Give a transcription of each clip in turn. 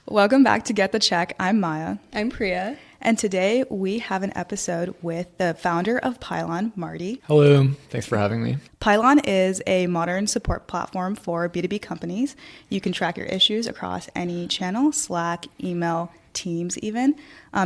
Welcome back to Get the Check. I'm Maya. I'm Priya. And today we have an episode with the founder of Pylon, Marty. Hello. Thanks for having me. Pylon is a modern support platform for B2B companies. You can track your issues across any channel, Slack, email, Teams even.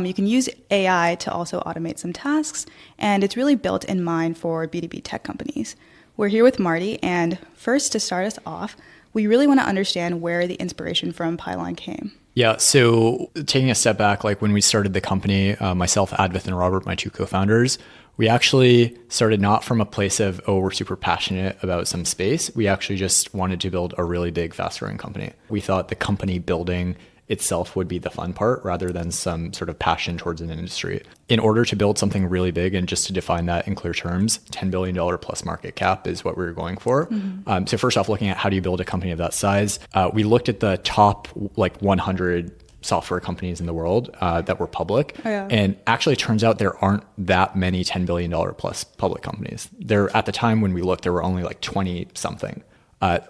You can use AI to also automate some tasks, and it's really built in mind for B2B tech companies. We're here with Marty, and first, to start us off, we really want to understand where the inspiration from Pylon came. Yeah, so taking a step back, like when we started the company, myself, Advith, and Robert, my two co-founders, we actually started not from a place of, we're super passionate about some space. We actually just wanted to build a really big, fast-growing company. We thought the company building itself would be the fun part rather than some sort of passion towards an industry. In order to build something really big, and just to define that in clear terms, $10 billion plus market cap is what we were going for. Mm-hmm. So first off, looking at how do you build a company of that size, we looked at the top 100 software companies in the world that were public. Oh, yeah. And actually it turns out there aren't that many $10 billion plus public companies. There, at the time when we looked, there were only 20 something.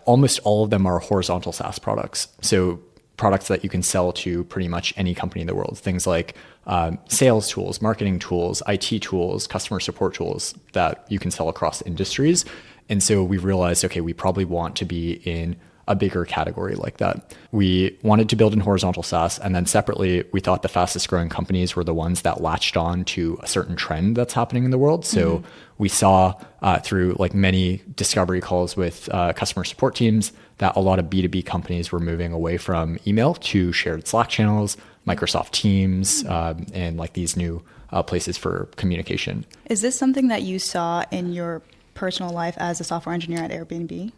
Almost all of them are horizontal SaaS products. So products that you can sell to pretty much any company in the world. Things like sales tools, marketing tools, IT tools, customer support tools that you can sell across industries. And so we realized, okay, we probably want to be in a bigger category like that. We wanted to build in horizontal SaaS. And then separately, we thought the fastest growing companies were the ones that latched on to a certain trend that's happening in the world. So we saw through many discovery calls with customer support teams that a lot of B2B companies were moving away from email to shared Slack channels, Microsoft Teams, and these new places for communication. Is this something that you saw in your personal life as a software engineer at Airbnb?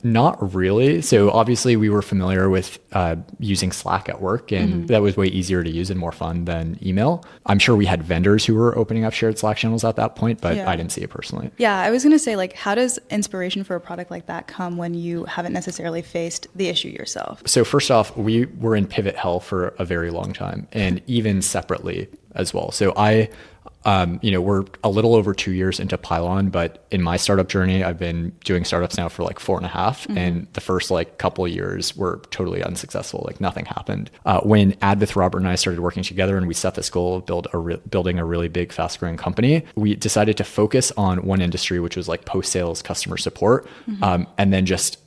Not really. So obviously we were familiar with using Slack at work, and that was way easier to use and more fun than email. I'm sure we had vendors who were opening up shared Slack channels at that point, but I didn't see it personally. Yeah, I was going to say, how does inspiration for a product like that come when you haven't necessarily faced the issue yourself? So first off, we were in pivot hell for a very long time, and even separately as well. So we're a little over 2 years into Pylon, but in my startup journey, I've been doing startups now for 4.5. And the first couple of years were totally unsuccessful. Nothing happened. When Advith, Robert, and I started working together and we set this goal of building a really big, fast growing company, we decided to focus on one industry, which was post-sales customer support, and then just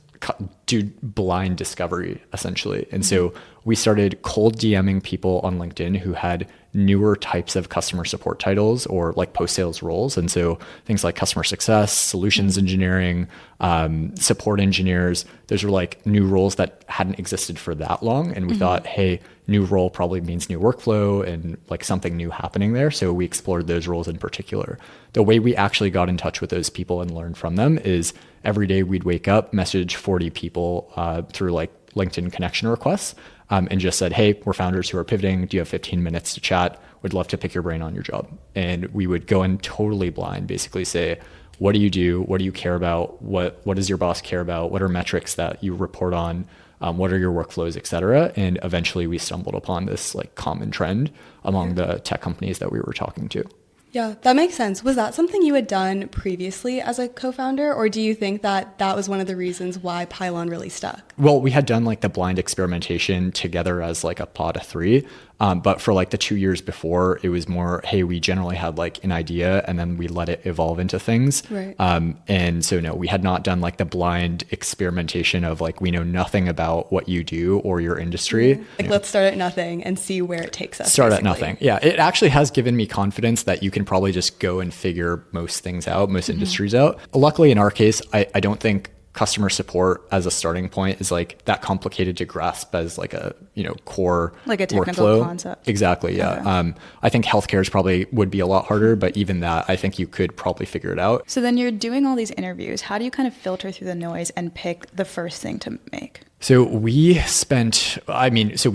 do blind discovery essentially. And so we started cold DMing people on LinkedIn who had newer types of customer support titles or post-sales roles. And so things like customer success, solutions engineering, support engineers, those were new roles that hadn't existed for that long. And we thought, hey, new role probably means new workflow and something new happening there. So we explored those roles in particular. The way we actually got in touch with those people and learned from them is every day we'd wake up, message 40 people through LinkedIn connection requests, and just said, hey, we're founders who are pivoting. Do you have 15 minutes to chat? Would love to pick your brain on your job. And we would go in totally blind, basically say, what do you do? What do you care about? What does your boss care about? What are metrics that you report on? What are your workflows, et cetera? And eventually we stumbled upon this common trend among the tech companies that we were talking to. Yeah, that makes sense. Was that something you had done previously as a co-founder, or do you think that was one of the reasons why Pylon really stuck? Well, we had done the blind experimentation together as a pod of 3. But for the 2 years before, it was more, hey, we generally had an idea and then we let it evolve into things. Right. And so no, we had not done the blind experimentation of we know nothing about what you do or your industry. Let's start at nothing and see where it takes us. Start basically. at nothing. Yeah. It actually has given me confidence that you can probably just go and figure most things out, most industries out. Luckily in our case, I don't think customer support as a starting point is that complicated to grasp as a core a technical workflow concept. Exactly. Yeah. Okay. I think healthcare is probably would be a lot harder, but even that, I think you could probably figure it out. So then you're doing all these interviews. How do you kind of filter through the noise and pick the first thing to make? So we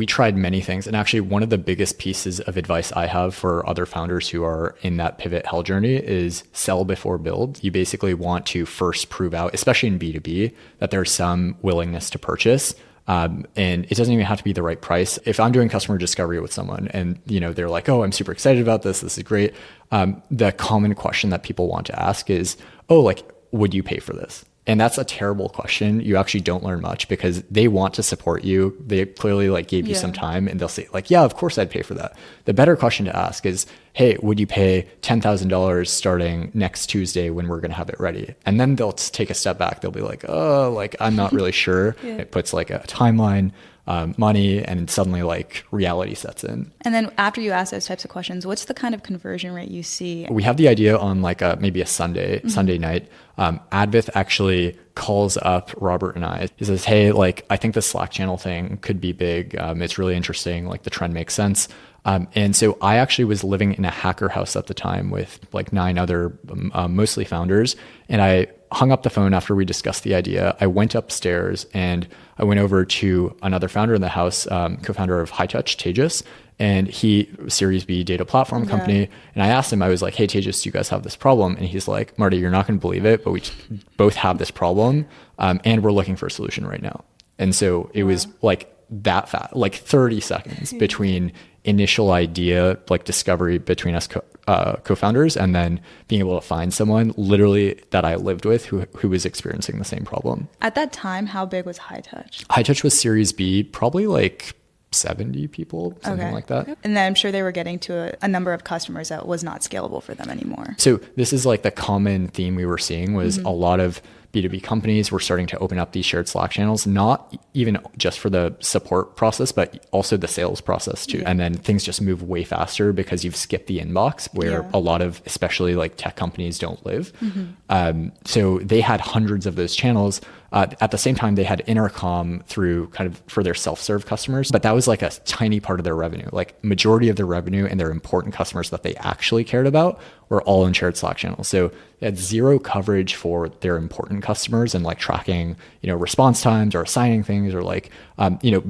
tried many things. And actually one of the biggest pieces of advice I have for other founders who are in that pivot hell journey is sell before build. You basically want to first prove out, especially in B2B, that there's some willingness to purchase. And it doesn't even have to be the right price. If I'm doing customer discovery with someone and, they're like, oh, I'm super excited about this. This is great. The common question that people want to ask is, would you pay for this? And that's a terrible question. You actually don't learn much because they want to support you. They clearly like gave you some time, and they'll say like, yeah, of course I'd pay for that. The better question to ask is, hey, would you pay $10,000 starting next Tuesday when we're going to have it ready? And then they'll take a step back. They'll be like, oh, like, I'm not really sure. It puts like a timeline, money, and suddenly like reality sets in. And then after you ask those types of questions, what's the kind of conversion rate you see? We have the idea on like maybe a Sunday night. Advith actually calls up Robert and I. He says, hey, like, I think the Slack channel thing could be big. It's really interesting. Like the trend makes sense. And so I actually was living in a hacker house at the time with like 9 other, mostly founders. And I hung up the phone after we discussed the idea. I went upstairs and I went over to another founder in the house, co-founder of High Touch, Tejas, and he Series B data platform company. And I asked him, I was like, hey, Tejas, do you guys have this problem? And he's like, Marty, you're not going to believe it, but we both have this problem. And we're looking for a solution right now. And so it was like that fast, like 30 seconds between initial idea, like discovery between us co-founders, and then being able to find someone literally that I lived with who was experiencing the same problem. At that time, how big was High Touch? High Touch was Series B, probably like 70 people, something like that. And then I'm sure they were getting to a number of customers that was not scalable for them anymore. So this is like the common theme we were seeing was a lot of B2B companies were starting to open up these shared Slack channels, not even just for the support process, but also the sales process too. And then things just move way faster because you've skipped the inbox where a lot of, especially like tech companies don't live. So they had hundreds of those channels. At the same time, they had intercom through kind of for their self-serve customers, but that was like a tiny part of their revenue. Like majority of their revenue and their important customers that they actually cared about were all in shared Slack channels. So they had zero coverage for their important customers and like tracking, response times or assigning things or like,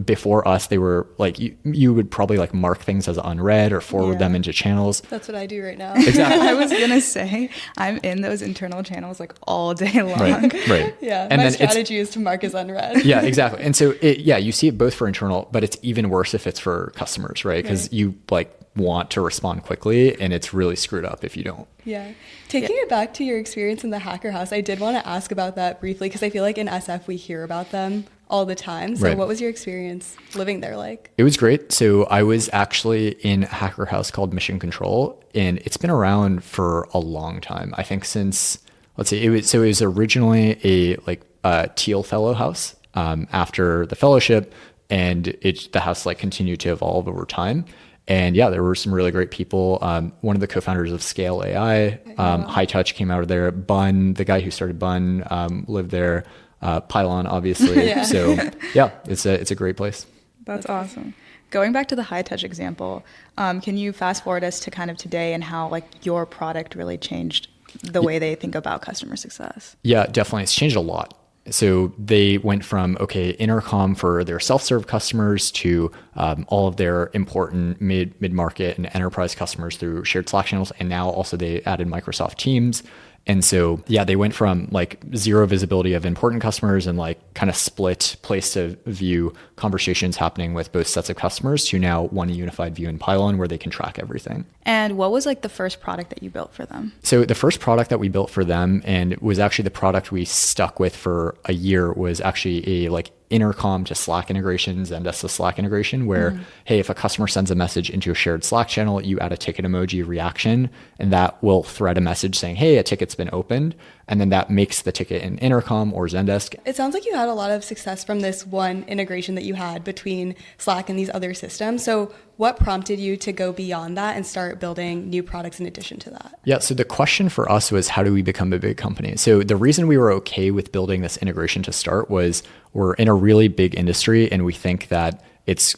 before us, they were like, you would probably like mark things as unread or forward them into channels. That's what I do right now. Exactly. I was going to say, I'm in those internal channels like all day long. Right. Yeah. And my then strategy is to mark as unread. Yeah, exactly. And so you see it both for internal, but it's even worse if it's for customers, right? Because you like want to respond quickly and it's really screwed up if you don't. Yeah. Taking it back to your experience in the hacker house, I did want to ask about that briefly because I feel like in SF we hear about them all the time. So what was your experience living there like? It was great. So I was actually in a hacker house called Mission Control, and it's been around for a long time. I think since, let's see, it was originally a Teal Fellow house after the fellowship, and the house like continued to evolve over time. And yeah, there were some really great people. One of the co-founders of Scale AI, High Touch came out of there. Bun, the guy who started Bun, lived there. Pylon, obviously. So yeah, it's a great place. That's awesome. Going back to the High Touch example, can you fast forward us to kind of today and how like your product really changed the way they think about customer success? Yeah, definitely. It's changed a lot. So they went from, intercom for their self-serve customers to all of their important mid-market and enterprise customers through shared Slack channels. And now also they added Microsoft Teams. And so, they went from like zero visibility of important customers and like kind of split place to view conversations happening with both sets of customers to now one unified view in Pylon where they can track everything. And what was like the first product that you built for them? So the first product that we built for them, and it was actually the product we stuck with for a year, was actually a like intercom to Slack integration, Zendesk to Slack integration, where, hey, if a customer sends a message into a shared Slack channel, you add a ticket emoji reaction, and that will thread a message saying, hey, a ticket's been opened. And then that makes the ticket in intercom or Zendesk. It sounds like you had a lot of success from this one integration that you had between Slack and these other systems. So what prompted you to go beyond that and start building new products in addition to that? Yeah, so the question for us was, how do we become a big company? So the reason we were okay with building this integration to start was we're in a really big industry, and we think that it's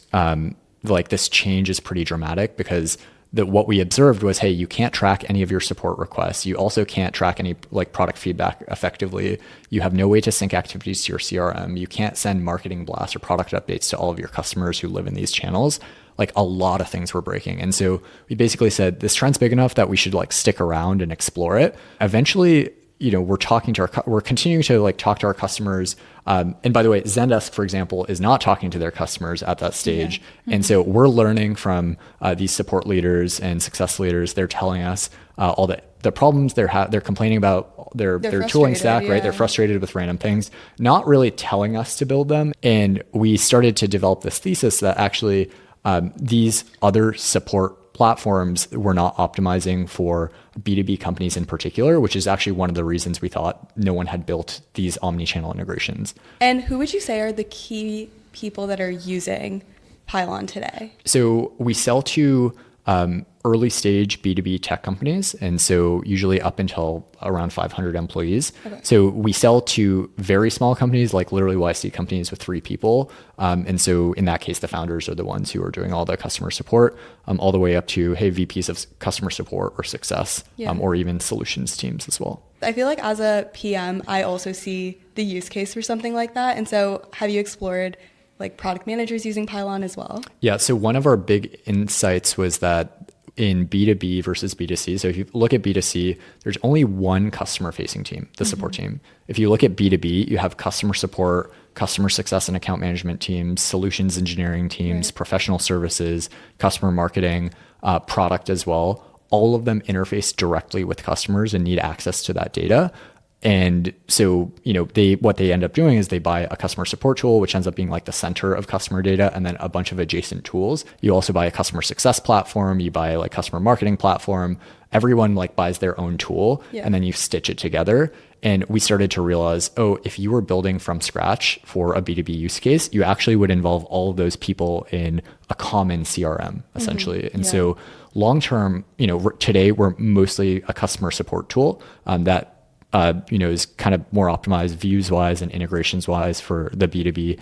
like this change is pretty dramatic because what we observed was, hey, you can't track any of your support requests. You also can't track any like product feedback effectively. You have no way to sync activities to your CRM. You can't send marketing blasts or product updates to all of your customers who live in these channels. Like a lot of things were breaking. And so we basically said, this trend's big enough that we should like stick around and explore it. Eventually, we're continuing to like talk to our customers. And by the way, Zendesk, for example, is not talking to their customers at that stage. Yeah. Mm-hmm. And so we're learning from these support leaders and success leaders. They're telling us all the problems they're complaining about their tooling stack, right? They're frustrated with random things, not really telling us to build them. And we started to develop this thesis that actually these other support platforms were not optimizing for B2B companies in particular, which is actually one of the reasons we thought no one had built these omni-channel integrations. And who would you say are the key people that are using Pylon today? So we sell to early stage B2B tech companies. And so usually up until around 500 employees. Okay. So we sell to very small companies, like literally YC companies with 3 people. And so in that case, the founders are the ones who are doing all the customer support, all the way up to, hey, VPs of customer support or success, or even solutions teams as well. I feel like as a PM, I also see the use case for something like that. And so have you explored like product managers using Pylon as well? Yeah. So one of our big insights was that in B2B versus B2C. So if you look at B2C, there's only one customer facing team, the support team. If you look at B2B, you have customer support, customer success and account management teams, solutions engineering teams, professional services, customer marketing, product as well. All of them interface directly with customers and need access to that data. And so, what they end up doing is they buy a customer support tool, which ends up being like the center of customer data, and then a bunch of adjacent tools. You also buy a customer success platform, you buy like customer marketing platform. Everyone like buys their own tool, and then you stitch it together. And we started to realize, if you were building from scratch for a B2B use case, you actually would involve all of those people in a common CRM, essentially. And so long term, today we're mostly a customer support tool that is kind of more optimized views wise and integrations wise for the B2B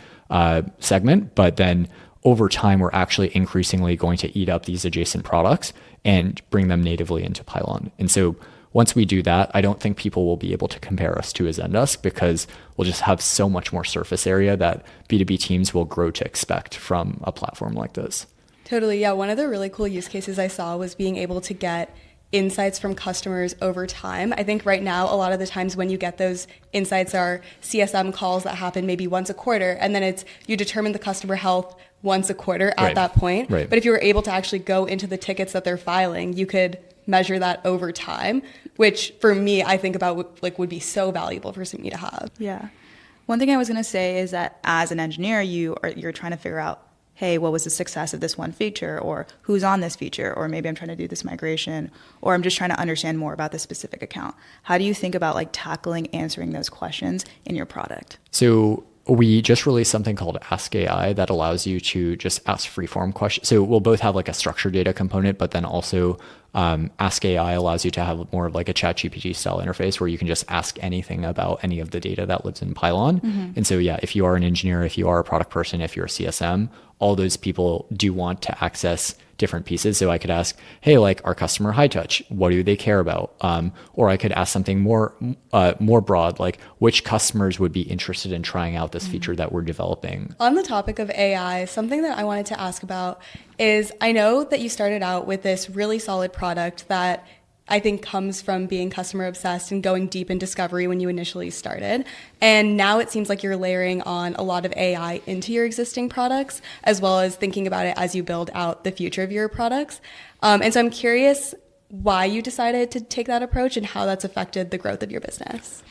segment. But then over time, we're actually increasingly going to eat up these adjacent products and bring them natively into Pylon. And so once we do that, I don't think people will be able to compare us to a Zendesk because we'll just have so much more surface area that B2B teams will grow to expect from a platform like this. Totally. Yeah. One of the really cool use cases I saw was being able to get insights from customers over time. I think right now, a lot of the times when you get those insights are CSM calls that happen maybe once a quarter, and then you determine the customer health once a quarter at that point. Right. But if you were able to actually go into the tickets that they're filing, you could measure that over time, which for me, I think about would be so valuable for me to have. Yeah. One thing I was going to say is that as an engineer, you're trying to figure out, hey, what was the success of this one feature, or who's on this feature, or maybe I'm trying to do this migration, or I'm just trying to understand more about this specific account. How do you think about answering those questions in your product? So we just released something called Ask AI that allows you to just ask freeform questions. So we'll both have like a structured data component, but then also Ask AI allows you to have more of like a ChatGPT style interface where you can just ask anything about any of the data that lives in Pylon. And so, if you are an engineer, if you are a product person, if you're a CSM, all those people do want to access different pieces. So I could ask, hey, like our customer high touch, what do they care about? Or I could ask something more broad, like which customers would be interested in trying out this feature that we're developing. On the topic of AI, something that I wanted to ask about is I know that you started out with this really solid product that I think comes from being customer obsessed and going deep in discovery when you initially started. And now it seems like you're layering on a lot of AI into your existing products, as well as thinking about it as you build out the future of your products. And so I'm curious why you decided to take that approach and how that's affected the growth of your business.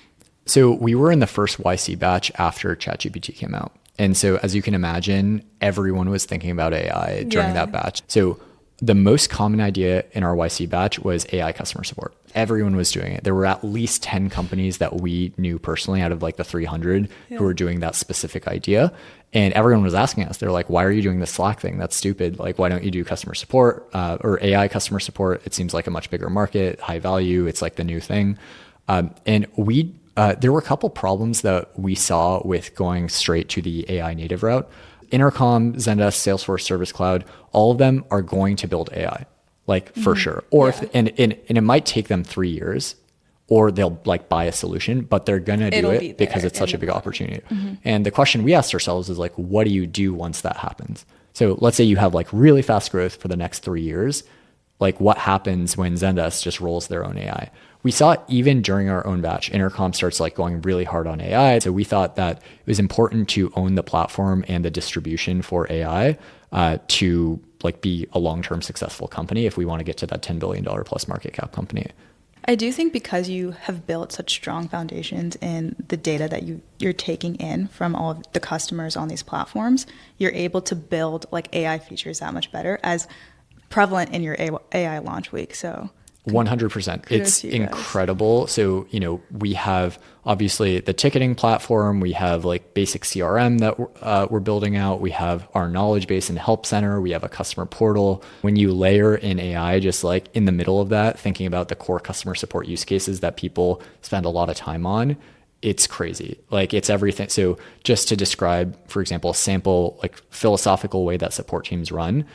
So we were in the first YC batch after ChatGPT came out. And so as you can imagine, everyone was thinking about AI during that batch. So the most common idea in our YC batch was AI customer support. Everyone was doing it. There were at least 10 companies that we knew personally out of like the 300 who were doing that specific idea. And everyone was asking us, they're like, why are you doing the Slack thing? That's stupid. Like, why don't you do customer support or AI customer support? It seems like a much bigger market, high value. It's like the new thing. And there were a couple problems that we saw with going straight to the AI native route. Intercom, Zendesk, Salesforce, Service Cloud, all of them are going to build AI, for sure. Or and it might take them 3 years, or they'll like buy a solution, but they're gonna do it because it's such a big opportunity. And the question we asked ourselves is like, what do you do once that happens? So let's say you have like really fast growth for the next 3 years. Like what happens when Zendesk just rolls their own AI? we saw even during our own batch, Intercom starts like going really hard on AI. So we thought that it was important to own the platform and the distribution for AI to like be a long-term successful company if we want to get to that $10 billion plus market cap company. I do think because you have built such strong foundations in the data that you're taking in from all of the customers on these platforms, you're able to build like AI features that much better as prevalent in your AI launch week. So 100%. It's incredible. So, we have obviously the ticketing platform. We have like basic CRM that we're building out. We have our knowledge base and help center. We have a customer portal. When you layer in AI, just like in the middle of that, thinking about the core customer support use cases that people spend a lot of time on, it's crazy. Like it's everything. So just to describe, for example, a sample like philosophical way that support teams run,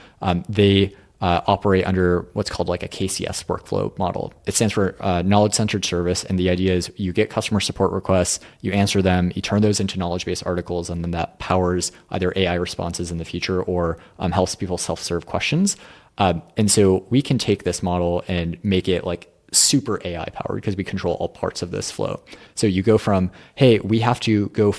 they operate under what's called like a KCS workflow model. It stands for knowledge-centered service. And the idea is you get customer support requests, you answer them, you turn those into knowledge-based articles, and then that powers either AI responses in the future or helps people self-serve questions. And so we can take this model and make it like super AI powered because we control all parts of this flow. So you go from, hey, we have to go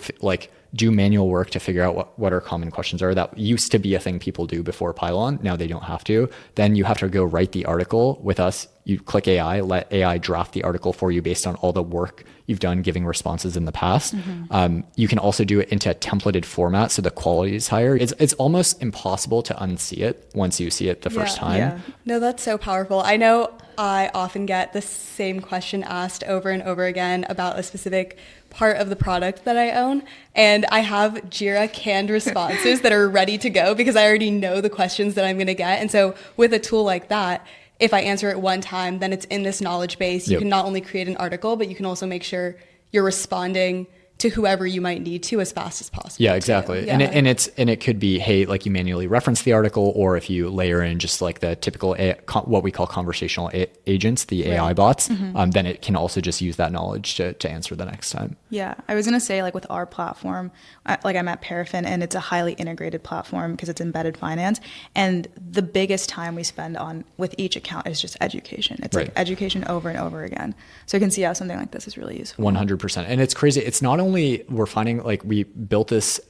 do manual work to figure out what our common questions are. That used to be a thing people do before Pylon. Now they don't have to. Then you have to go write the article with us. You click AI, let AI draft the article for you based on all the work you've done giving responses in the past. Mm-hmm. You can also do it into a templated format, so the quality is higher. It's almost impossible to unsee it once you see it the first time. Yeah. No, that's so powerful. I know I often get the same question asked over and over again about a specific part of the product that I own. And I have Jira canned responses that are ready to go because I already know the questions that I'm going to get. And so with a tool like that, if I answer it one time, then it's in this knowledge base. You can not only create an article, but you can also make sure you're responding to whoever you might need to as fast as possible. Yeah, exactly. Yeah. And it could be, hey, like you manually reference the article, or if you layer in just like the typical what we call conversational agents, the AI bots, then it can also just use that knowledge to answer the next time. Yeah, I was gonna say like with our platform, I'm at Paraffin, and it's a highly integrated platform because it's embedded finance, and the biggest time we spend on with each account is just education. It's like education over and over again. So you can see how something like this is really useful. 100%. And it's crazy. It's not only we're finding like we built this,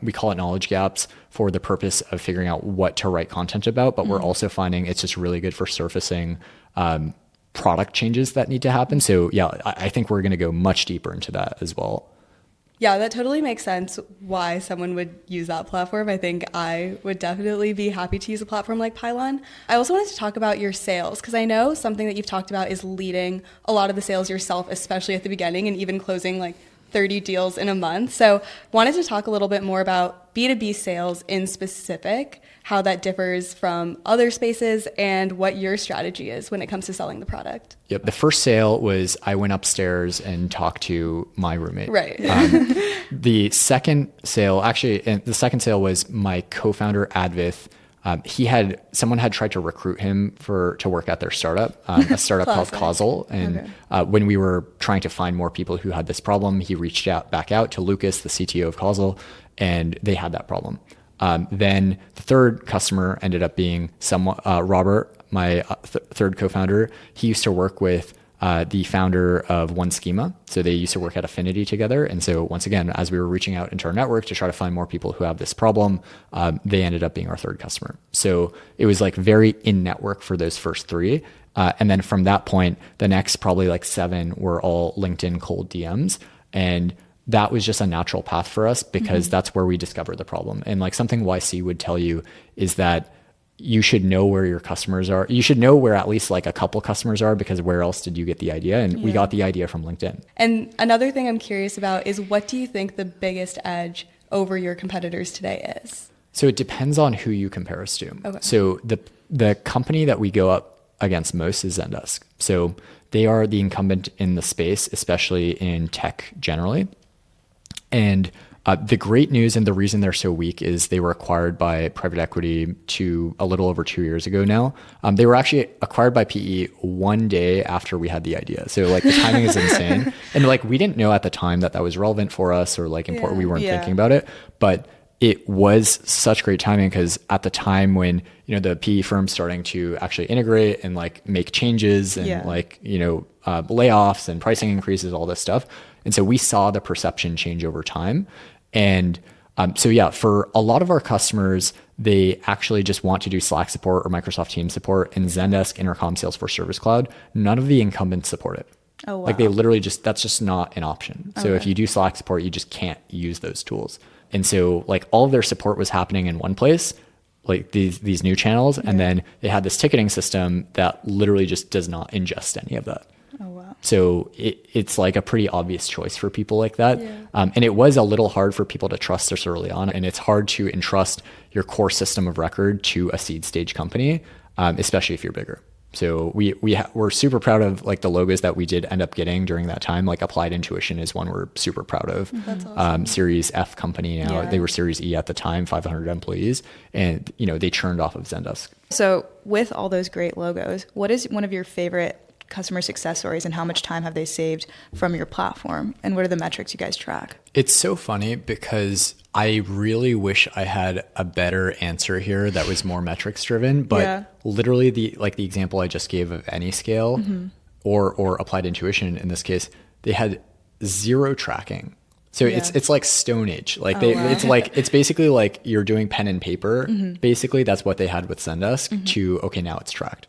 we call it knowledge gaps for the purpose of figuring out what to write content about, but we're also finding it's just really good for surfacing product changes that need to happen. So yeah, I think we're going to go much deeper into that as well. Yeah, that totally makes sense why someone would use that platform. I think I would definitely be happy to use a platform like Pylon. I also wanted to talk about your sales, because I know something that you've talked about is leading a lot of the sales yourself, especially at the beginning, and even closing like 30 deals in a month. So wanted to talk a little bit more about B2B sales in specific, how that differs from other spaces, and what your strategy is when it comes to selling the product. Yep. The first sale was I went upstairs and talked to my roommate. Right. The second sale was my co-founder, Advith. Someone had tried to recruit him to work at their startup, a startup called Causal. And when we were trying to find more people who had this problem, he reached back out to Lucas, the CTO of Causal, and they had that problem. Then the third customer ended up being Robert, my third co-founder. He used to work with the founder of One Schema. So they used to work at Affinity together. And so once again, as we were reaching out into our network to try to find more people who have this problem, they ended up being our third customer. So it was like very in network for those first three. And then from that point, the next probably like 7 were all LinkedIn cold DMs. And that was just a natural path for us because that's where we discovered the problem. And like something YC would tell you is that you should know where your customers are. You should know where at least like a couple customers are, because where else did you get the idea? And we got the idea from LinkedIn. And another thing I'm curious about is, what do you think the biggest edge over your competitors today is? So it depends on who you compare us to. Okay. So the company that we go up against most is Zendesk. So they are the incumbent in the space, especially in tech generally. And the great news, and the reason they're so weak, is they were acquired by private equity a little over 2 years ago now. They were actually acquired by PE one day after we had the idea. So like the timing is insane. And like we didn't know at the time that was relevant for us or like important. We weren't thinking about it. But it was such great timing because at the time when, the PE firms starting to actually integrate and like make changes and like, layoffs and pricing increases, all this stuff. And so we saw the perception change over time. And for a lot of our customers, they actually just want to do Slack support or Microsoft Teams support, and Zendesk, Intercom, Salesforce Service Cloud. None of the incumbents support it. Oh, wow. Like they literally that's just not an option. So if you do Slack support, you just can't use those tools. And so like all of their support was happening in one place, like these new channels. And then they had this ticketing system that literally just does not ingest any of that. Oh, wow. So it's like a pretty obvious choice for people like that. Yeah. And it was a little hard for people to trust this early on. And it's hard to entrust your core system of record to a seed stage company, especially if you're bigger. So we're super proud of like the logos that we did end up getting during that time. Like Applied Intuition is one we're super proud of. That's awesome. Series F company now. They were Series E at the time, 500 employees, and they churned off of Zendesk. So with all those great logos, what is one of your favorite customer success stories, and how much time have they saved from your platform, and what are the metrics you guys track? It's so funny because I really wish I had a better answer here that was more metrics driven, but literally the example I just gave of AnyScale or Applied Intuition in this case, they had zero tracking. So it's like Stone Age. Like it's basically like you're doing pen and paper. Basically that's what they had with Zendesk to, okay, now it's tracked.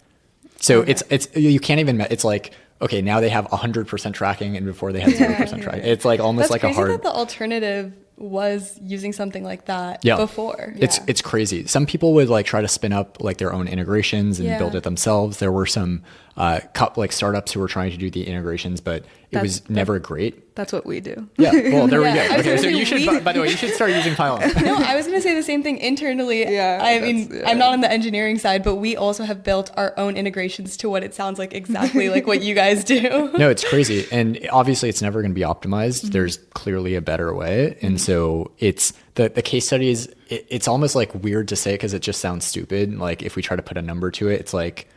So it's you can't even, it's like, okay, now they have 100% tracking and before they had 0% tracking. It's like almost That's like a hard. That the alternative was using something like that before. It's crazy. Some people would like try to spin up like their own integrations and build it themselves. There were some like startups who were trying to do the integrations, but it was never great. That's what we do. Yeah. Well, there we go. Okay, so you should, by the way, you should start using Pylon. No, I was going to say the same thing internally. I mean, I'm not on the engineering side, but we also have built our own integrations to what it sounds like exactly like what you guys do. No, it's crazy. And obviously it's never going to be optimized. There's clearly a better way. And so it's the case studies, it's almost like weird to say because it just sounds stupid. Like if we try to put a number to it, it's like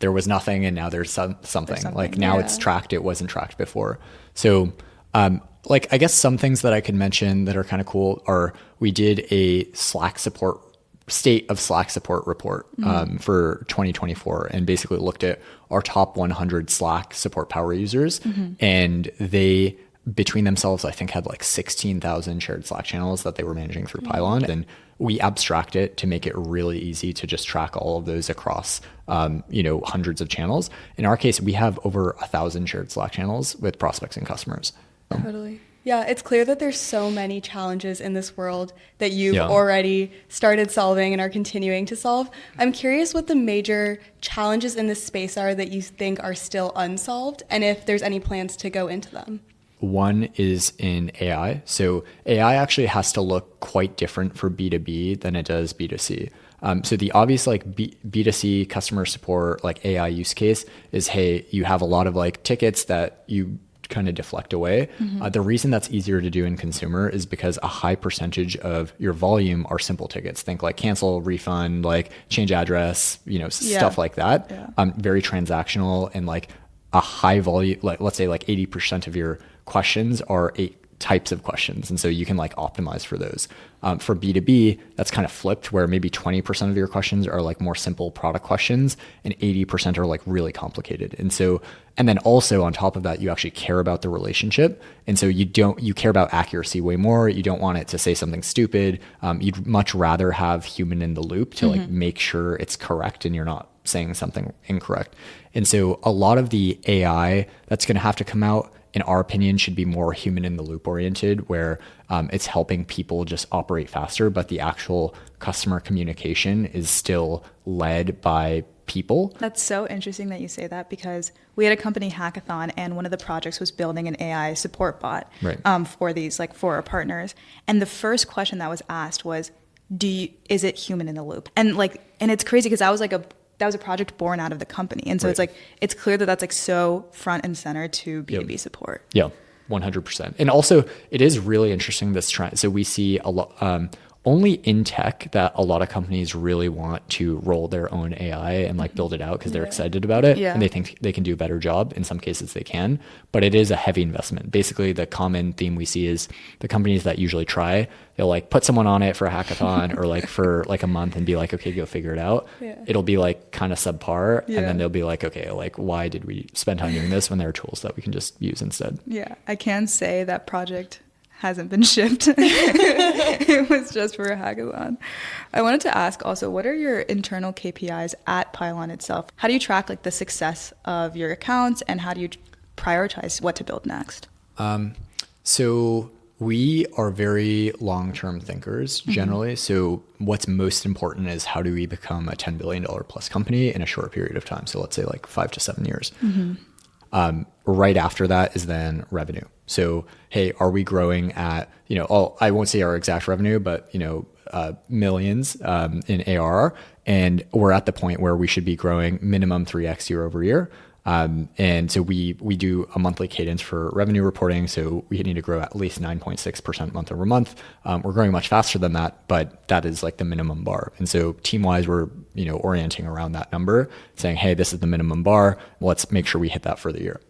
there was nothing and now there's something. Like now it's tracked. It wasn't tracked before. So like I guess some things that I could mention that are kind of cool are we did a state of Slack support report for 2024 and basically looked at our top 100 Slack support power users and they between themselves I think had like 16,000 shared Slack channels that they were managing through Pylon, and we abstract it to make it really easy to just track all of those across hundreds of channels. In our case we have over 1,000 shared Slack channels with prospects and customers. Totally. Yeah, it's clear that there's so many challenges in this world that you've already started solving and are continuing to solve. I'm curious what the major challenges in this space are that you think are still unsolved, and if there's any plans to go into them. One is in AI. So AI actually has to look quite different for B2B than it does B2C. So the obvious like B2C customer support, like AI use case is, hey, you have a lot of like tickets that you kind of deflect away. The reason that's easier to do in consumer is because a high percentage of your volume are simple tickets. Think like cancel, refund, like change address, stuff like that. Very transactional, and like a high volume, like let's say like 80% of your questions are 8 types of questions. And so you can like optimize for those. For B2B, that's kind of flipped where maybe 20% of your questions are like more simple product questions and 80% are like really complicated. And then also on top of that, you actually care about the relationship. And so you care about accuracy way more. You don't want it to say something stupid. You'd much rather have human in the loop to like make sure it's correct and you're not saying something incorrect. And so a lot of the AI that's going to have to come out, in our opinion, should be more human in the loop oriented, where it's helping people just operate faster, but the actual customer communication is still led by people. That's so interesting that you say that, because we had a company hackathon and one of the projects was building an AI support bot for our partners. And the first question that was asked was, is it human in the loop? And it's crazy because that was a project born out of the company. And so it's like, it's clear that that's like so front and center to B2B support. Yeah, 100%. And also it is really interesting, this trend. So we see a lot, only in tech that a lot of companies really want to roll their own AI and like build it out because they're excited about it and they think they can do a better job. In some cases they can, but it is a heavy investment. Basically, the common theme we see is the companies that usually try, they'll like put someone on it for a hackathon or like for like a month and be like, okay, go figure it out. It'll be like kind of subpar. And then they'll be like, okay, like why did we spend time doing this when there are tools that we can just use instead? Yeah, I can say that project hasn't been shipped. It was just for a hackathon. I wanted to ask also, what are your internal KPIs at Pylon itself? How do you track like the success of your accounts and how do you prioritize what to build next? So we are very long-term thinkers generally. So what's most important is how do we become a $10 billion plus company in a short period of time? So let's say like 5 to 7 years. Right after that is then revenue. So, hey, are we growing at, I won't say our exact revenue, but, millions in ARR. And we're at the point where we should be growing minimum 3x year over year. And so we do a monthly cadence for revenue reporting. So we need to grow at least 9.6% month over month. We're growing much faster than that, but that is like the minimum bar. And so team wise, we're, orienting around that number saying, hey, this is the minimum bar. Let's make sure we hit that for the year.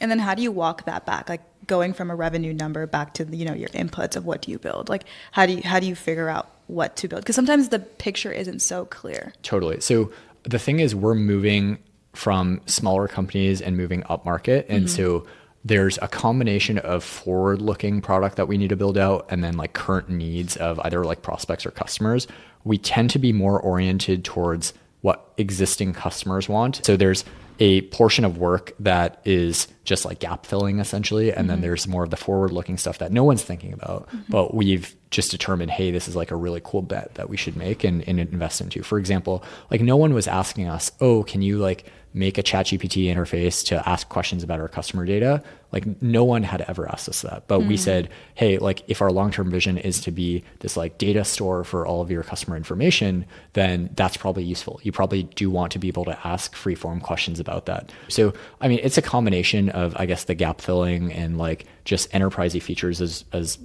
And then how do you walk that back? Like going from a revenue number back to, your inputs of what do you build? Like how do you figure out what to build? Because sometimes the picture isn't so clear. Totally. So the thing is we're moving from smaller companies and moving up market. And so there's a combination of forward-looking product that we need to build out and then like current needs of either like prospects or customers. We tend to be more oriented towards what existing customers want. So there's a portion of work that is just like gap filling essentially. And then there's more of the forward-looking stuff that no one's thinking about, but we've just determined, hey, this is like a really cool bet that we should make and invest into. For example, like no one was asking us, oh, can you like make a ChatGPT interface to ask questions about our customer data? Like no one had ever asked us that, but we said, hey, like if our long-term vision is to be this like data store for all of your customer information, then that's probably useful. You probably do want to be able to ask free-form questions about that. So, I mean, it's a combination of, I guess, the gap filling and like just enterprisey features as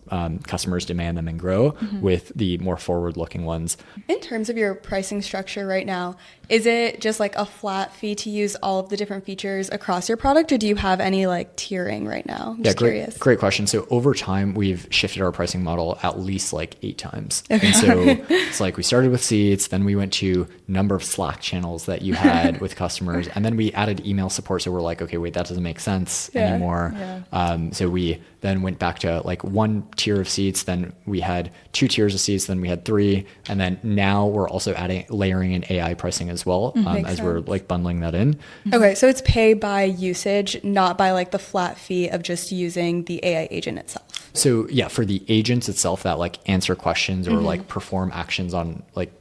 customers demand them and grow with the more forward-looking ones. In terms of your pricing structure right now, is it just like a flat fee to use all of the different features across your product, or do you have any like tiering right now? I'm just curious. Great question. So over time, we've shifted our pricing model at least like 8 times. Okay. And so it's like we started with seats, then we went to number of Slack channels that you had with customers, and then we added email support. So we're like, okay, wait, that doesn't make sense anymore. Yeah. So we then went back to like 1 tier of seats, then we had 2 tiers of seats, then we had 3, and then now we're also layering in AI pricing as well, as we're like bundling that in. Okay, so it's pay by usage, not by like the flat fee of just using the AI agent itself. So yeah, for the agents itself that like answer questions or like perform actions on like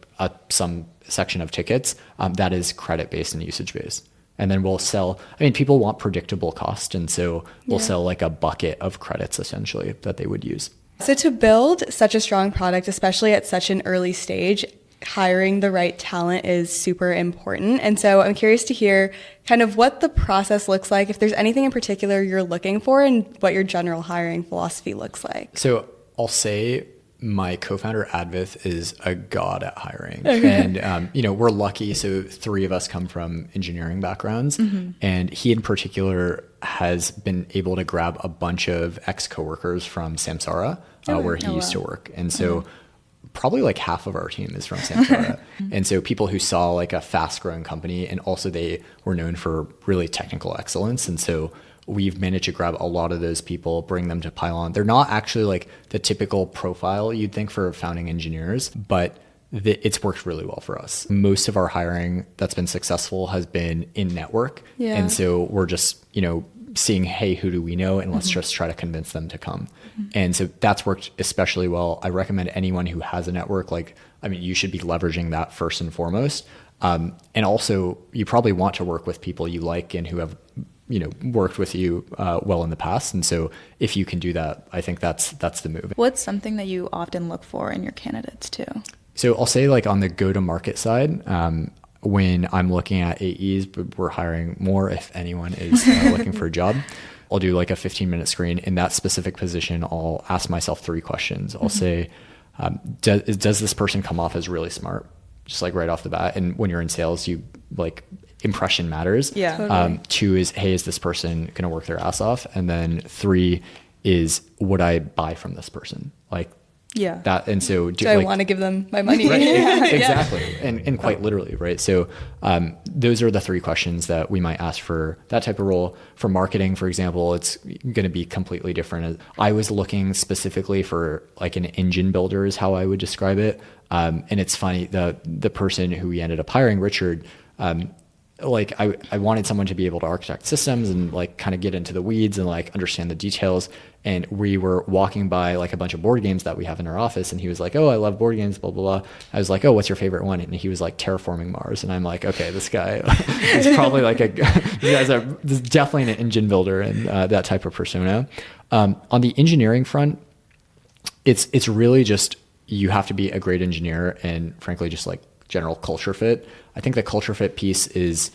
some section of tickets, that is credit based and usage based. And then we'll sell, people want predictable cost. And so we'll sell like a bucket of credits essentially that they would use. So to build such a strong product, especially at such an early stage, hiring the right talent is super important. And so I'm curious to hear kind of what the process looks like, if there's anything in particular you're looking for and what your general hiring philosophy looks like. So I'll say my co-founder Advith is a god at hiring. Okay. And, we're lucky. So 3 of us come from engineering backgrounds, and he in particular has been able to grab a bunch of ex-coworkers from Samsara, where he used to work. And so probably like half of our team is from Samsara. And so people who saw like a fast growing company, and also they were known for really technical excellence. And so we've managed to grab a lot of those people, bring them to Pylon. They're not actually like the typical profile you'd think for founding engineers, but it's worked really well for us. Most of our hiring that's been successful has been in network. Yeah. And so we're just, seeing, hey, who do we know? And let's just try to convince them to come. And so that's worked especially well. I recommend anyone who has a network, you should be leveraging that first and foremost. And also you probably want to work with people you like and who have worked with you well in the past. And so if you can do that, I think that's the move. What's something that you often look for in your candidates too? So I'll say like on the go-to-market side, when I'm looking at AEs, but we're hiring more if anyone is looking for a job, I'll do like a 15-minute screen. In that specific position, I'll ask myself 3 questions. I'll say, does this person come off as really smart, just like right off the bat? And when you're in sales, you like impression matters. Yeah. Totally. 2 is, hey, is this person going to work their ass off? And then 3 is, would I buy from this person? Like Yeah. that. And so Do I want to give them my money? right, exactly. And quite literally, right? So those are the 3 questions that we might ask for that type of role. For marketing, for example, it's going to be completely different. I was looking specifically for like an engine builder is how I would describe it. And it's funny, the person who we ended up hiring, Richard, like I wanted someone to be able to architect systems and like kind of get into the weeds and like understand the details. And we were walking by like a bunch of board games that we have in our office. And he was like, oh, I love board games, blah, blah, blah. I was like, oh, what's your favorite one? And he was like, Terraforming Mars. And I'm like, okay, this guy is probably like this is definitely an engine builder and that type of persona. On the engineering front, it's really just, you have to be a great engineer and frankly, just like general culture fit. I think the culture fit piece is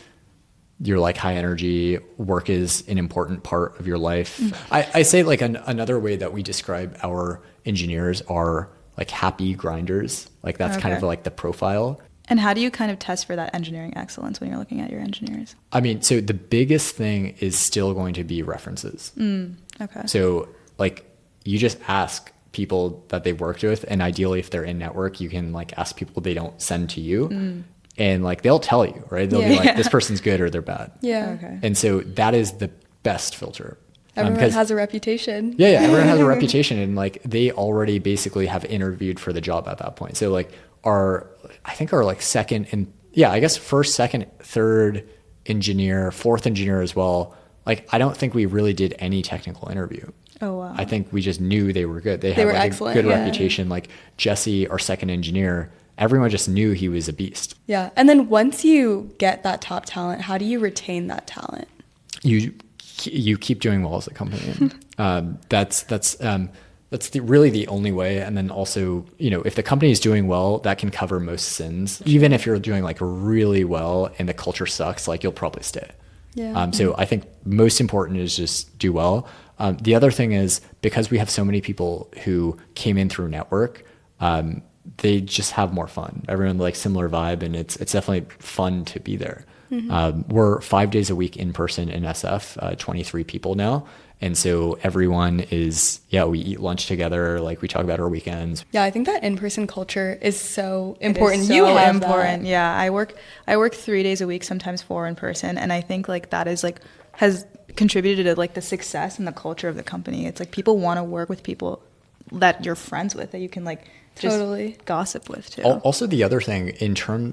you're like high energy, work is an important part of your life. I say like another way that we describe our engineers are like happy grinders. Like that's kind of like the profile. And how do you kind of test for that engineering excellence when you're looking at your engineers? I mean, so the biggest thing is still going to be references. Okay. So like you just ask people that they've worked with, and ideally if they're in network, you can like ask people they don't send to you. And like they'll tell you, right? They'll be like, this person's good or they're bad. Yeah. Okay. And so that is the best filter. Everyone has a reputation. Yeah, everyone has a reputation, and like they already basically have interviewed for the job at that point. So like our like second and I guess first, second, third engineer, fourth engineer as well. Like I don't think we really did any technical interview. Oh wow. I think we just knew they were good. They had were like excellent, a good yeah. reputation. Like Jesse, our second engineer, everyone just knew he was a beast. Yeah. And then once you get that top talent, how do you retain that talent? You keep doing well as a company. And, that's really the only way. And then also, if the company is doing well, that can cover most sins. Even if you're doing like really well and the culture sucks, like you'll probably stay. Yeah. So I think most important is just do well. The other thing is because we have so many people who came in through network, they just have more fun. Everyone like similar vibe, and it's definitely fun to be there. We're 5 days a week in person in SF, 23 people now. And so everyone is, we eat lunch together. Like we talk about our weekends. Yeah, I think that in-person culture is so important. So you have important. that. Yeah, I work 3 days a week, sometimes 4 in person, and I think like that is like has contributed to like the success and the culture of the company. It's like people want to work with people that you're friends with, that you can like just Totally gossip with too. Also, the other thing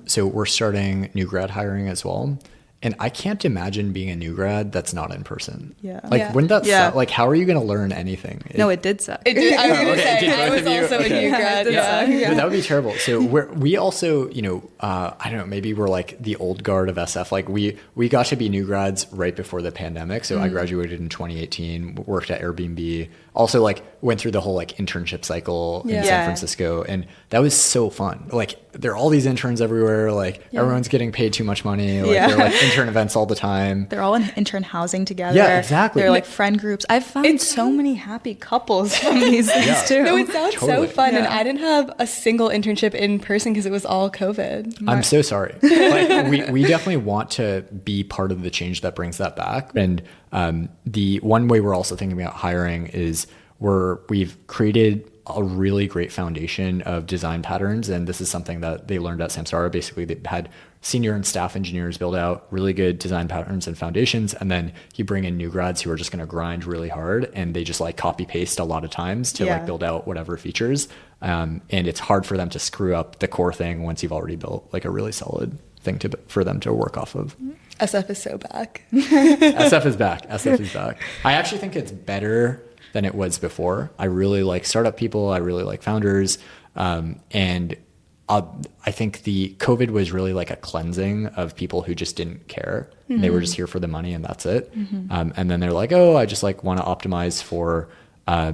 so we're starting new grad hiring as well. And I can't imagine being a new grad that's not in person. Yeah. Like, Yeah. wouldn't that Yeah. suck? Like, how are you going to learn anything? No, it did suck. It did, I was going to Okay, say, did I both was of you? also a Okay. new grad. Yeah. Yeah. That would be terrible. So we also, I don't know, maybe we're like the old guard of SF. Like we got to be new grads right before the pandemic. So I graduated in 2018, worked at Airbnb, also like went through the whole like internship cycle in Yeah. San Francisco. And that was so fun. Like there are all these interns everywhere. Like everyone's getting paid too much money. Like there are like intern events all the time. They're all in intern housing together. Yeah, exactly. They're like friend groups. I've found so many happy couples from these things too. No, it sounds Totally. so fun. And Yeah. I didn't have a single internship in person because it was all COVID. I'm so sorry. Like we definitely want to be part of the change that brings that back. And the one way we're also thinking about hiring is we've created a really great foundation of design patterns. And this is something that they learned at Samsara. Basically, they had senior and staff engineers build out really good design patterns and foundations. And then you bring in new grads who are just going to grind really hard. And they just like copy paste a lot of times to like build out whatever features. And it's hard for them to screw up the core thing once you've already built like a really solid thing for them to work off of. SF is so back. SF is back. SF is back. I actually think it's better than it was before. I really like startup people. I really like founders. And I think the COVID was really like a cleansing of people who just didn't care. Mm-hmm. They were just here for the money and that's it. Mm-hmm. And then they're like, oh, I just like want to optimize for, I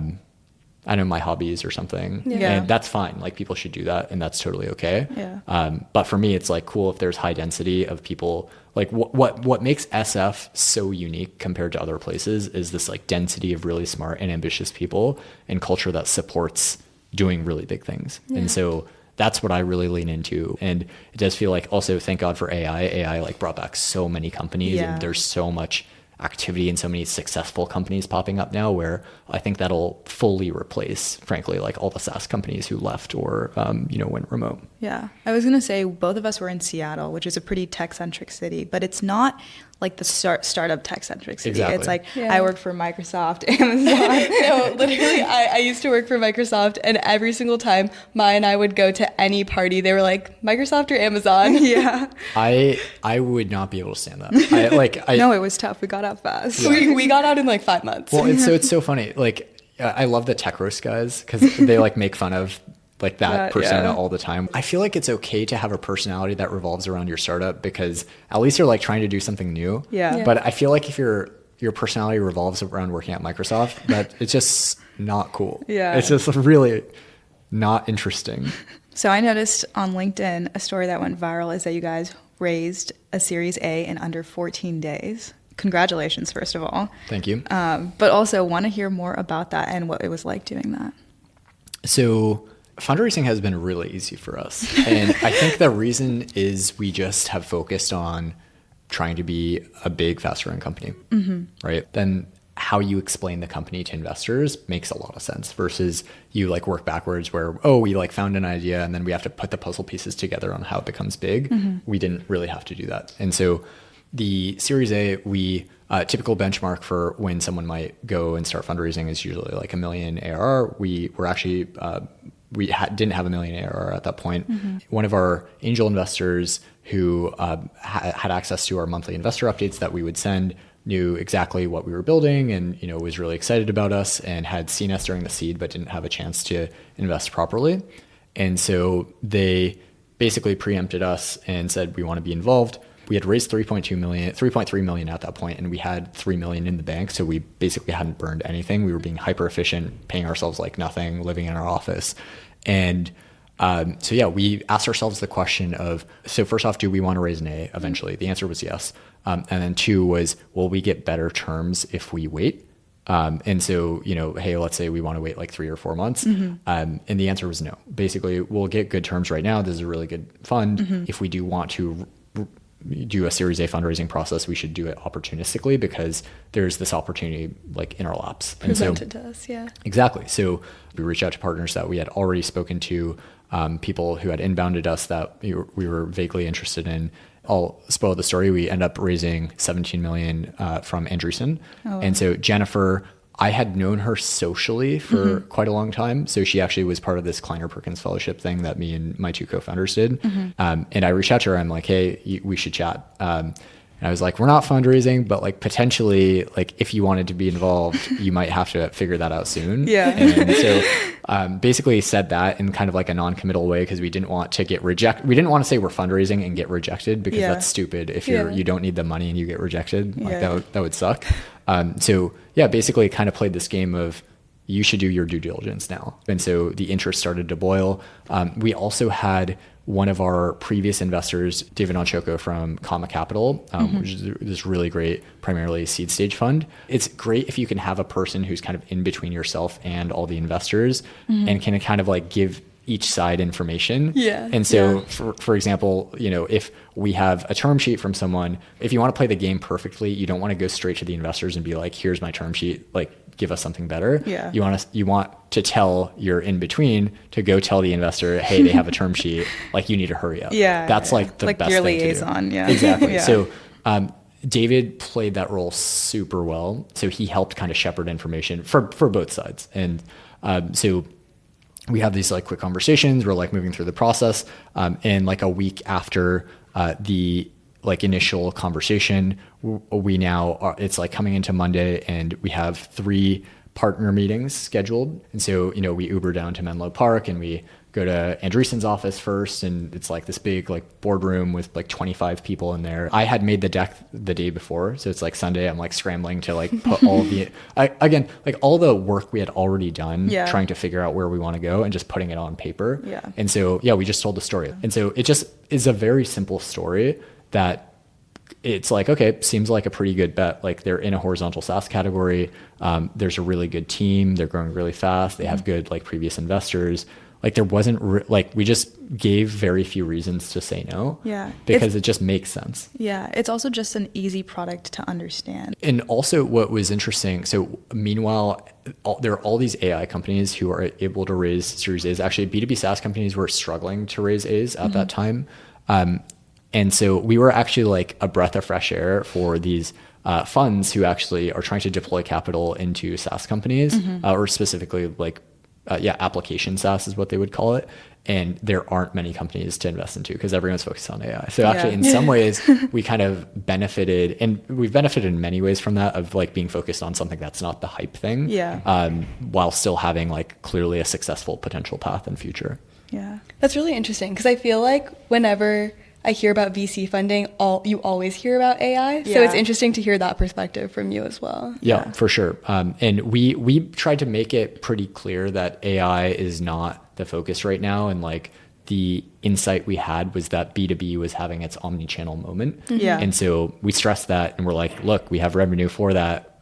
don't know, my hobbies or something. Yeah. And that's fine. Like people should do that and that's totally okay. Yeah. But for me, it's like cool if there's high density of people. Like what makes SF so unique compared to other places is this like density of really smart and ambitious people and culture that supports doing really big things. And so that's what I really lean into. And it does feel like also, thank God for AI. AI like brought back so many companies and there's so much activity and so many successful companies popping up now where I think that'll fully replace, frankly, like all the SaaS companies who left or, went remote. Yeah. I was going to say both of us were in Seattle, which is a pretty tech-centric city, but it's not like the startup tech-centric city. Exactly. It's like I work for Microsoft, Amazon. No, literally, I used to work for Microsoft, and every single time Maya and I would go to any party, they were like, Microsoft or Amazon? Yeah. I would not be able to stand that. No, it was tough. We got out fast. Yeah. We got out in like 5 months. Well, it's so funny. Like, I love the tech roast guys because they like make fun of like that persona all the time. I feel like it's okay to have a personality that revolves around your startup because at least you're like trying to do something new. Yeah. But I feel like if your personality revolves around working at Microsoft, that it's just not cool. Yeah. It's just really not interesting. So I noticed on LinkedIn a story that went viral is that you guys raised a Series A in under 14 days. Congratulations, first of all. Thank you. But also want to hear more about that and what it was like doing that. So fundraising has been really easy for us. And I think the reason is we just have focused on trying to be a big, fast-growing company, right? Then how you explain the company to investors makes a lot of sense versus you like work backwards where, we like found an idea and then we have to put the puzzle pieces together on how it becomes big. We didn't really have to do that. And so the Series A, typical benchmark for when someone might go and start fundraising is usually like $1 million ARR. We were actually, didn't have $1 million ARR at that point. One of our angel investors who had access to our monthly investor updates that we would send knew exactly what we were building and, was really excited about us and had seen us during the seed, but didn't have a chance to invest properly. And so they basically preempted us and said, we want to be involved. We had raised 3.3 million at that point, and we had 3 million in the bank. So we basically hadn't burned anything. We were being hyper efficient, paying ourselves like nothing, living in our office. And we asked ourselves the question of, so first off, do we want to raise an A eventually? The answer was yes. And then 2 was, will we get better terms if we wait? And so, hey, let's say we want to wait like 3 or 4 months. And the answer was no. Basically, we'll get good terms right now. This is a really good fund. If we do want to do a Series A fundraising process, we should do it opportunistically because there's this opportunity like in our laps. Presented to us, yeah. Exactly. So we reached out to partners that we had already spoken to, people who had inbounded us that we were vaguely interested in. I'll spoil the story. We end up raising 17 million from Andreessen. Oh, wow. And so Jennifer, I had known her socially for quite a long time. So she actually was part of this Kleiner Perkins fellowship thing that me and my 2 co-founders did. And I reached out to her. I'm like, hey, we should chat. And I was like, we're not fundraising, but like potentially, like if you wanted to be involved, you might have to figure that out soon. Yeah. And so basically said that in kind of like a non-committal way because we didn't want to get rejected. We didn't want to say we're fundraising and get rejected because that's stupid. If you don't need the money and you get rejected, like that would suck. Basically kind of played this game of you should do your due diligence now. And so the interest started to boil. We also had one of our previous investors, David Onchoko from Comma Capital, which is this really great, primarily seed stage fund. It's great if you can have a person who's kind of in between yourself and all the investors and can kind of like give each side information. Yeah. And so for example, if we have a term sheet from someone, if you want to play the game perfectly, you don't want to go straight to the investors and be like, here's my term sheet, like give us something better. Yeah. You want to tell your in between to go tell the investor, hey, they have a term sheet, like you need to hurry up. Yeah. That's like the best your thing liaison. to do. Yeah. Exactly. Yeah. So David played that role super well. So he helped kind of shepherd information for both sides. And so we have these like quick conversations. We're like moving through the process. And like a week after the like initial conversation, we now are, it's like coming into Monday and we have 3 partner meetings scheduled. And so, we Uber down to Menlo Park and we go to Andreessen's office first. And it's like this big like boardroom with like 25 people in there. I had made the deck the day before. So it's like Sunday, I'm like scrambling to like put all the, again, like all the work we had already done, trying to figure out where we want to go and just putting it on paper. Yeah. And so, we just told the story. And so it just is a very simple story that it's like, okay, seems like a pretty good bet. Like they're in a horizontal SaaS category. There's a really good team. They're growing really fast. They have good like previous investors. Like there wasn't like, we just gave very few reasons to say no. Yeah. Because it just makes sense. Yeah. It's also just an easy product to understand. And also what was interesting, so meanwhile, there are all these AI companies who are able to raise Series A's. Actually, B2B SaaS companies were struggling to raise A's at that time. And so we were actually like a breath of fresh air for these funds who actually are trying to deploy capital into SaaS companies, or specifically like, application SaaS is what they would call it. And there aren't many companies to invest into because everyone's focused on AI. So actually, in some ways, we kind of benefited, and we've benefited in many ways from that, of like being focused on something that's not the hype thing, while still having like clearly a successful potential path in future. Yeah. That's really interesting because I feel like whenever I hear about VC funding, you always hear about AI. So it's interesting to hear that perspective from you as well. Yeah, for sure. And we tried to make it pretty clear that AI is not the focus right now. And like the insight we had was that B2B was having its omni-channel moment. Yeah. And so we stressed that, and we're like, look, we have revenue for that.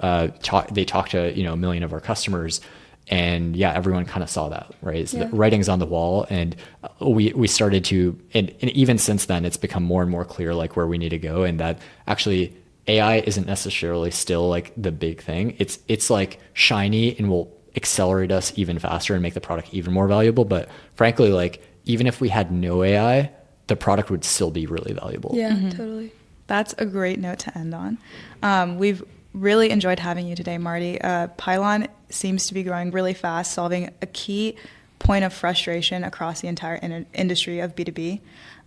They talk to, 1 million of our customers. And yeah, everyone kind of saw that, right? So the writing's on the wall, and we started to, and even since then, it's become more and more clear like where we need to go, and that actually AI isn't necessarily still like the big thing. It's like shiny and will accelerate us even faster and make the product even more valuable. But frankly, like even if we had no AI, the product would still be really valuable. Yeah, totally. That's a great note to end on. We've really enjoyed having you today, Marty. Pylon seems to be growing really fast, solving a key point of frustration across the entire industry of B2B.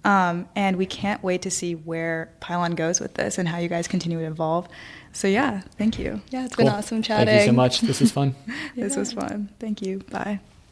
And we can't wait to see where Pylon goes with this and how you guys continue to evolve. So yeah, thank you. Yeah, it's been awesome chatting. Thank you so much. This was fun. This was fun. Thank you. Bye.